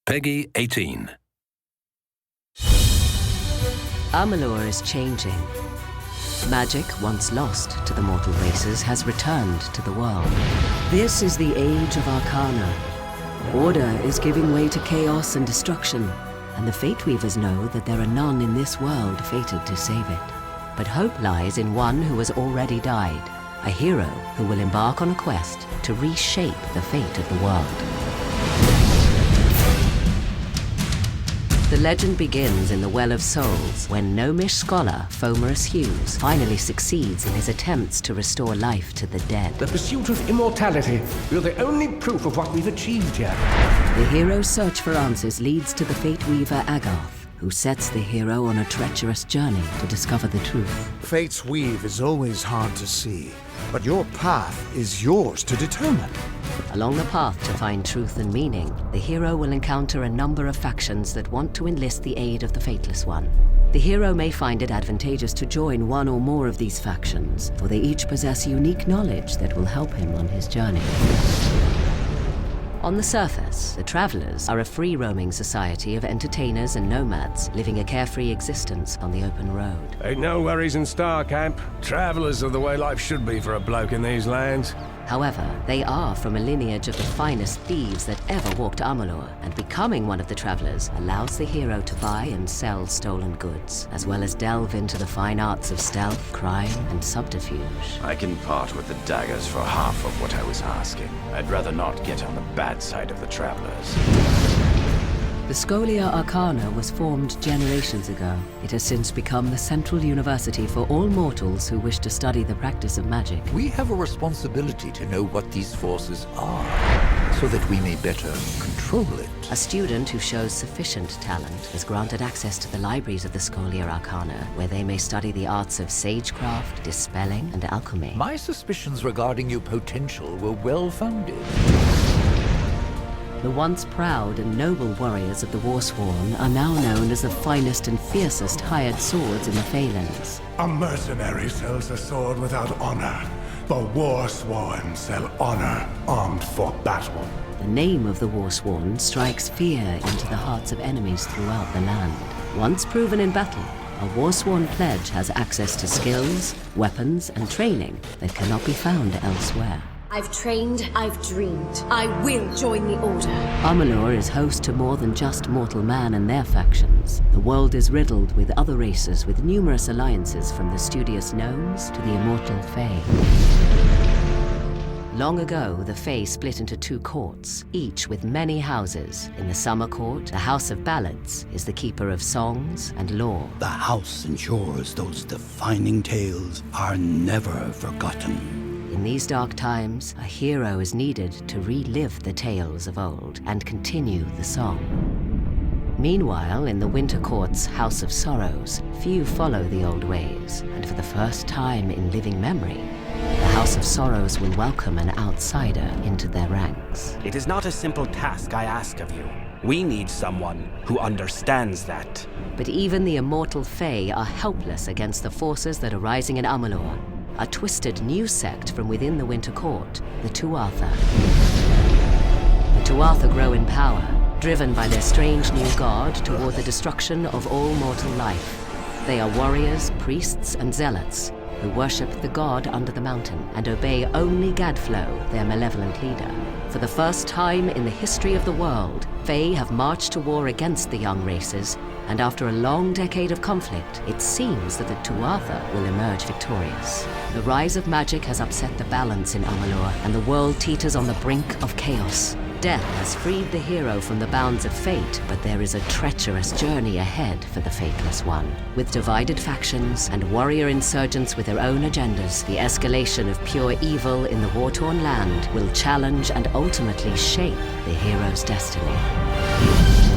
PEGI 18. Amalur is changing. Magic, once lost to the mortal races, has returned to the world. This is the age of Arcana. Order is giving way to chaos and destruction, and the Fate Weavers know that there are none in this world fated to save it. But hope lies in one who has already died, a hero who will embark on a quest to reshape the fate of the world. The legend begins in the Well of Souls, when gnomish scholar Fomerus Hughes finally succeeds in his attempts to restore life to the dead. The pursuit of immortality. You're the only proof of what we've achieved here. The hero's search for answers leads to the Fate Weaver Agarth, who sets the hero on a treacherous journey to discover the truth. Fate's weave is always hard to see, but your path is yours to determine. Along the path to find truth and meaning, the hero will encounter a number of factions that want to enlist the aid of the Fateless One. The hero may find it advantageous to join one or more of these factions, for they each possess unique knowledge that will help him on his journey. On the surface, the Travelers are a free-roaming society of entertainers and nomads living a carefree existence on the open road. Ain't no worries in Star Camp. Travelers are the way life should be for a bloke in these lands. However, they are from a lineage of the finest thieves that ever walked Amalur, and becoming one of the Travelers allows the hero to buy and sell stolen goods, as well as delve into the fine arts of stealth, crime, and subterfuge. I can part with the daggers for half of what I was asking. I'd rather not get on the bad side of the Travelers. The Scholia Arcana was formed generations ago. It has since become the central university for all mortals who wish to study the practice of magic. We have a responsibility to know what these forces are, so that we may better control it. A student who shows sufficient talent is granted access to the libraries of the Scholia Arcana, where they may study the arts of sagecraft, dispelling, and alchemy. My suspicions regarding your potential were well-founded. The once proud and noble warriors of the Warsworn are now known as the finest and fiercest hired swords in the Phalanx. A mercenary sells a sword without honor. The Warsworn sell honor, armed for battle. The name of the Warsworn strikes fear into the hearts of enemies throughout the land. Once proven in battle, a Warsworn pledge has access to skills, weapons, and training that cannot be found elsewhere. I've trained, I've dreamed. I will join the Order. Amalur is host to more than just mortal man and their factions. The world is riddled with other races with numerous alliances, from the studious gnomes to the immortal Fae. Long ago, the Fae split into two courts, each with many houses. In the Summer Court, the House of Ballads is the keeper of songs and lore. The house ensures those defining tales are never forgotten. In these dark times, a hero is needed to relive the tales of old and continue the song. Meanwhile, in the Winter Court's House of Sorrows, few follow the old ways, and for the first time in living memory, the House of Sorrows will welcome an outsider into their ranks. It is not a simple task I ask of you. We need someone who understands that. But even the immortal Fae are helpless against the forces that are rising in Amalur. A twisted new sect from within the Winter Court, the Tuatha. The Tuatha grow in power, driven by their strange new god toward the destruction of all mortal life. They are warriors, priests, and zealots who worship the god under the mountain and obey only Gadflow, their malevolent leader. For the first time in the history of the world, Fae have marched to war against the young races, and after a long decade of conflict, it seems that the Tuatha will emerge victorious. The rise of magic has upset the balance in Amalur, and the world teeters on the brink of chaos. Death has freed the hero from the bounds of fate, but there is a treacherous journey ahead for the Fateless One. With divided factions and warrior insurgents with their own agendas, the escalation of pure evil in the war-torn land will challenge and ultimately shape the hero's destiny.